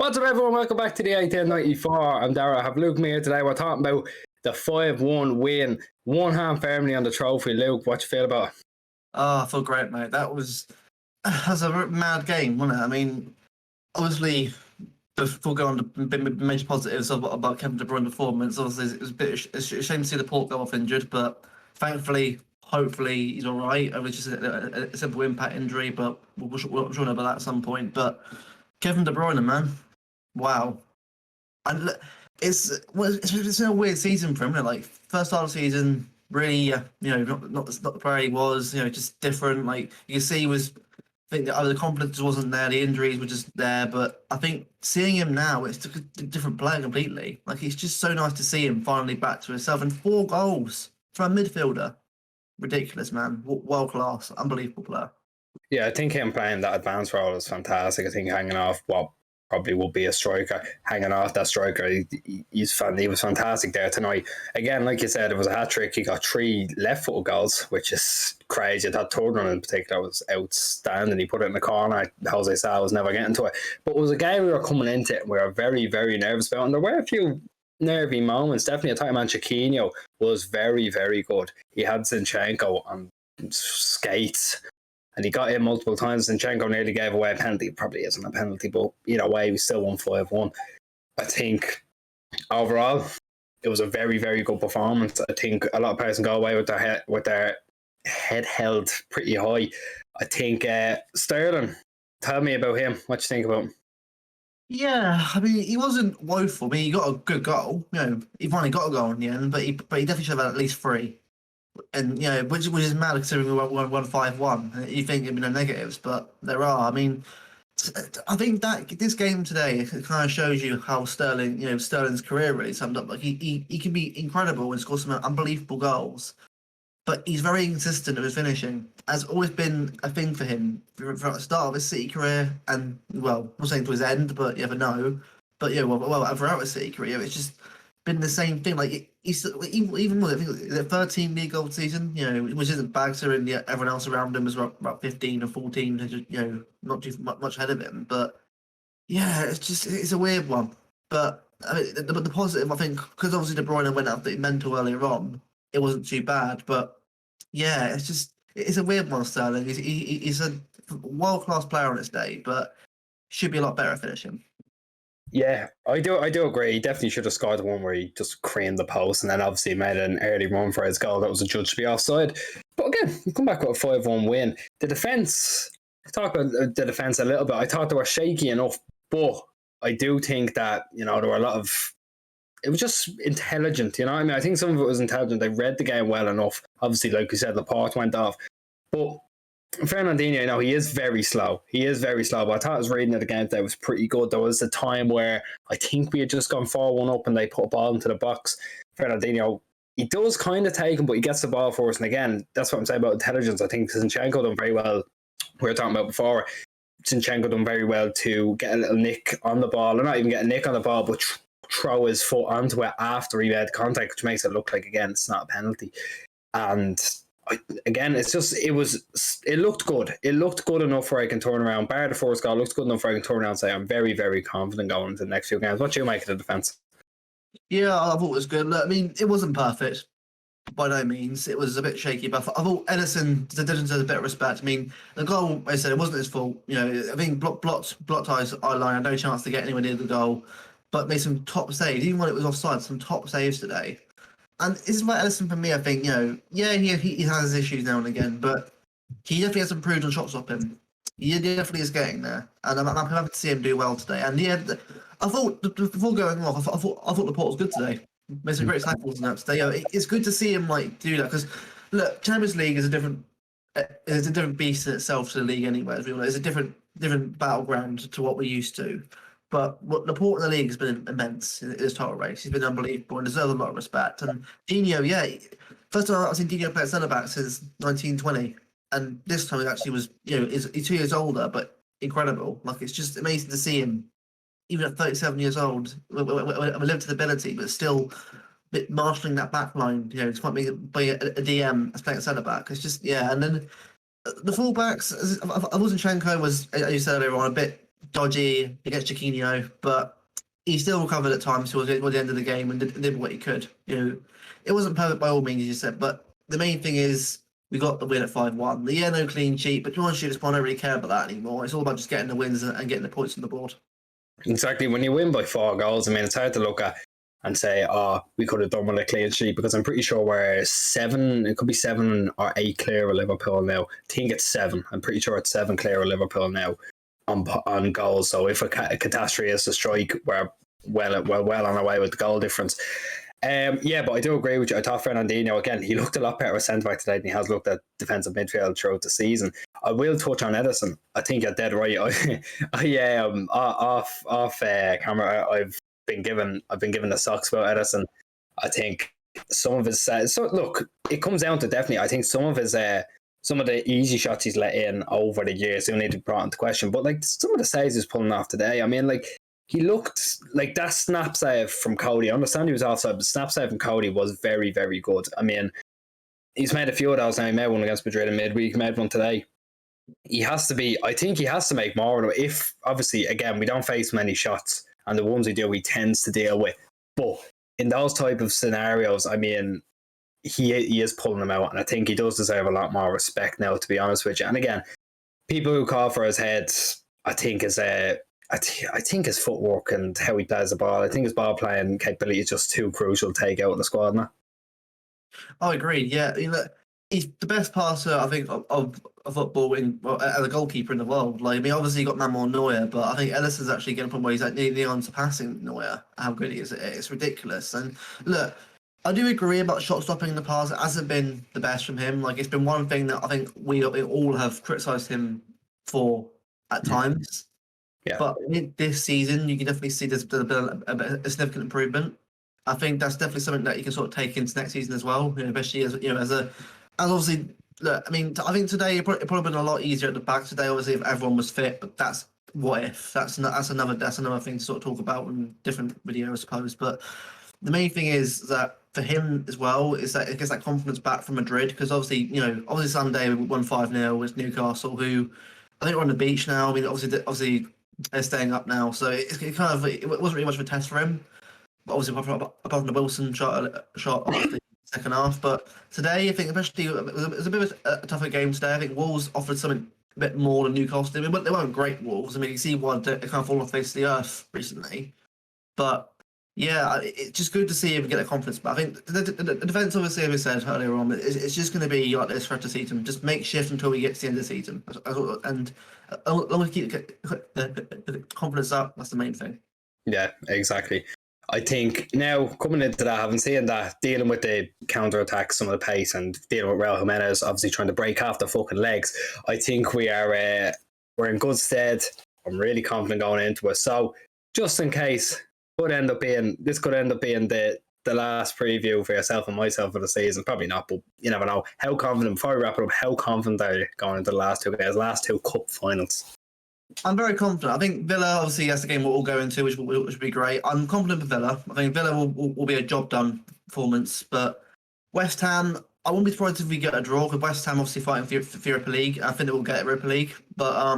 What's up, everyone? Welcome back to the 1894. I'm Dara. I have Luke here today. We're talking about the 5-1 win. One hand firmly on the trophy. Luke, what you feel about it? Oh, I feel great, mate. That was a mad game, wasn't it? I mean, obviously, before going on to major positives about Kevin De Bruyne performance, obviously it was a shame to see the port go off injured, but thankfully, hopefully he's all right. It was just a simple impact injury, but we'll sure know about that at some point. But Kevin De Bruyne, man, wow. And it's a weird season for him, isn't it? Like, first half of the season, really, not the player he was, just different. Like, you can see I think the confidence wasn't there, the injuries were just there, but I think seeing him now, it's a different player completely. Like, it's just so nice to see him finally back to himself, and 4 goals from a midfielder. Ridiculous, man. World class, unbelievable player. Yeah, I think him playing that advanced role is fantastic. I think hanging off what probably will be a striker, hanging off that striker, he was fantastic there tonight. Again, like you said, it was a hat-trick. He got 3 left-footed goals, which is crazy. That third one in particular was outstanding. He put it in the corner. Jose Sá was never getting to it. But it was a game we were coming into it, and we were very, very nervous about. And there were a few nervy moments. Definitely a tight man. Chiquinho was very, very good. He had Zinchenko on skates, and he got in multiple times. Zinchenko nearly gave away a penalty. It probably isn't a penalty, but either way, we still won 5-1. I think overall, it was a very, very good performance. I think a lot of players can go away with their head held pretty high. I think Sterling, tell me about him. What you think about him? Yeah, I mean, he wasn't woeful. I mean, he got a good goal. He finally got a goal in the end, but he definitely should have had at least 3. And which is mad considering we won 5-1. You think there'd be no negatives, but there are. I mean, I think that this game today kind of shows you how Sterling's career really summed up. Like he can be incredible and score some unbelievable goals, but he's very inconsistent with his finishing. Has always been a thing for him from the start of his City career, and well, I'm not saying to his end, but you never know. But throughout his City career, it's just been the same thing. Like even with, I think, the 13 league goal season, which isn't bad, and yet everyone else around him was about 15 or 14, not too much ahead of him. But yeah, it's a weird one. But I mean, the positive, I think, because obviously De Bruyne went out mental earlier on, it wasn't too bad. But yeah, it's a weird one. Sterling, he's a world class player on his day, but should be a lot better at finishing. Yeah, I do agree. He definitely should have scored the one where he just creamed the post and then obviously made an early run for his goal that was adjudged to be offside. But again, we come back with a 5-1 win. The defence, talk about the defence a little bit. I thought they were shaky enough, but I do think that, there were a lot of... It was just intelligent, I mean, I think some of it was intelligent. They read the game well enough. Obviously, like you said, Laporte went off. But Fernandinho, he is very slow. But I thought his reading of the game today was pretty good. There was a time where I think we had just gone 4-1 up and they put a ball into the box. Fernandinho, he does kind of take him, but he gets the ball for us. And again, that's what I'm saying about intelligence. I think Zinchenko done very well. We were talking about before. Zinchenko done very well to get a little nick on the ball, or not even get a nick on the ball, but throw his foot onto it after he made contact, which makes it look like, again, it's not a penalty. And again, it looked good. It looked good enough where I can turn around. Bar the first goal, looked good enough where I can turn around and say I'm very, very confident going into the next few games. What do you make of the defence? Yeah, I thought it was good. Look, I mean, it wasn't perfect by no means. It was a bit shaky, but I thought Ederson deserves a bit of respect. I mean, the goal, like I said, it wasn't his fault. I think blocked his eye line, had no chance to get anywhere near the goal, but made some top saves, even when it was offside. Some top saves today. And this is why Ederson, for me, I think, he has his issues now and again, but he definitely has improved on shot stopping. He definitely is getting there. And I'm happy to see him do well today. And yeah, I thought, before going off, I thought Laporte was good today. Made some great tackles in that today. It's good to see him do that, because, look, Champions League is a different beast in itself to the league anyway. It's a different battleground to what we're used to. But Laporte in the league has been immense in his title race. He's been unbelievable and deserves a lot of respect. And Dino, first time I've seen Dino play at centre-back since 1920. And this time he actually was, he's 2 years older, but incredible. Like, it's just amazing to see him, even at 37 years old, with limited ability, but still marshalling that back line, despite being a DM as playing at centre-back. It's just, and then the full-backs, Zinchenko was, as you said earlier on, a bit dodgy against Chiquinho, but he still recovered at times towards the end of the game and did what he could. It wasn't perfect by all means, as you said, but the main thing is we got the win at 5-1. No clean sheet, but to be honest, I don't really care about that anymore. It's all about just getting the wins and getting the points on the board. Exactly. When you win by 4 goals, I mean, it's hard to look at and say, oh, we could have done with a clean sheet, because I'm pretty sure we're 7, it could be 7 or 8 clear of Liverpool now. I think it's 7. I'm pretty sure it's 7 clear of Liverpool now on goals. So if a catastrophe is to strike, we're well on our way with the goal difference. But I do agree with you. I thought Fernandinho, again, he looked a lot better as centre-back today than he has looked at defensive midfield throughout the season. I will touch on Edison. I think you're dead right. Off camera, I've been given the socks about Edison. I think some of his look, it comes down to definitely, I think some of the easy shots he's let in over the years do need to be brought into question. But like some of the saves he's pulling off today, I mean, like he looked like that snap save from Cody. I understand he was offside, but the snap save from Cody was very, very good. I mean, he's made a few of those now. He made one against Madrid in midweek, made one today. I think he has to make more of it. If, obviously, again, we don't face many shots, and the ones we do, he tends to deal with. But in those type of scenarios, I mean, he is pulling them out, and I think he does deserve a lot more respect now, to be honest with you. And again, people who call for his head, I think his footwork and how he plays the ball, I think his ball playing capability is just too crucial to take out of the squad now. I agree. Yeah, he's the best passer, I think, of football as a goalkeeper in the world. Like, I mean, obviously you got Manuel Neuer, but I think Ellison's actually getting a point where he's like nearly on surpassing Neuer. How good he is! It's ridiculous. And look, I do agree about shot stopping in the past. It hasn't been the best from him. Like, it's been one thing that I think we all have criticised him for at times. Yeah. But this season, you can definitely see there's been a significant improvement. I think that's definitely something that you can sort of take into next season as well. Especially as obviously, look, I mean, I think today it probably been a lot easier at the back today. Obviously, if everyone was fit, but that's what if. That's another thing to sort of talk about in different videos, I suppose. But the main thing is that for him as well is that it gets that confidence back from Madrid, because obviously Sunday we won 5-0 with Newcastle, who I think we're on the beach now. I mean, obviously they're staying up now, so it wasn't really much of a test for him. But obviously, apart from the Wilson shot after the second half. But today, I think especially it was a bit of a tougher game today. I think Wolves offered something a bit more than Newcastle did. I mean, they weren't great Wolves. I mean, you see why they kind of fallen off the face of the earth recently. But yeah, it's just good to see him get that confidence. But I think the defence, obviously, as we said earlier on, it's just going to be like this for the season. Just make shift until we get to the end of the season, and as long as keep the confidence up, that's the main thing. Yeah, exactly. I think now coming into that, having seen that, dealing with the counter attack, some of the pace, and dealing with Raul Jimenez obviously trying to break off the fucking legs, I think we're in good stead. I'm really confident going into it. So just in case, this could end up being the last preview for yourself and myself for the season. Probably not, but you never know. How confident, before we wrap it up, how confident are you going into the last 2 games, last 2 cup finals? I'm very confident. I think Villa, obviously, that's the game we'll all go into, which will be great. I'm confident for Villa. I think Villa will be a job done performance. But West Ham, I wouldn't be surprised if we get a draw, because West Ham obviously fighting for Europa League. I think they will get Europa League. But I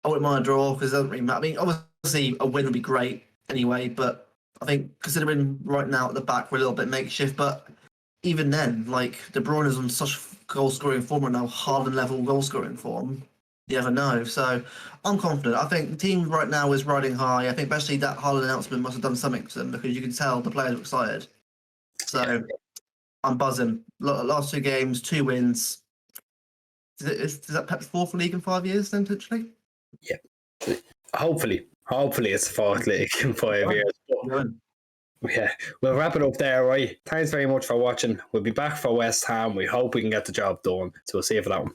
wouldn't mind a draw, because it doesn't really matter. I mean, obviously, a win would be great anyway. But I think considering right now at the back, we're a little bit makeshift. But even then, like, De Bruyne is on such goal-scoring form right now, Haaland-level goal-scoring form. You never know. So I'm confident. I think the team right now is riding high. I think especially that Haaland announcement must have done something to them, because you can tell the players are excited. So I'm buzzing. Last 2 games, 2 wins. Is that Pep's 4th league in 5 years then, potentially? Yeah. Hopefully it's 4th league in 5 years. Yeah, we'll wrap it up there, right? Thanks very much for watching. We'll be back for West Ham. We hope we can get the job done. So we'll see you for that one.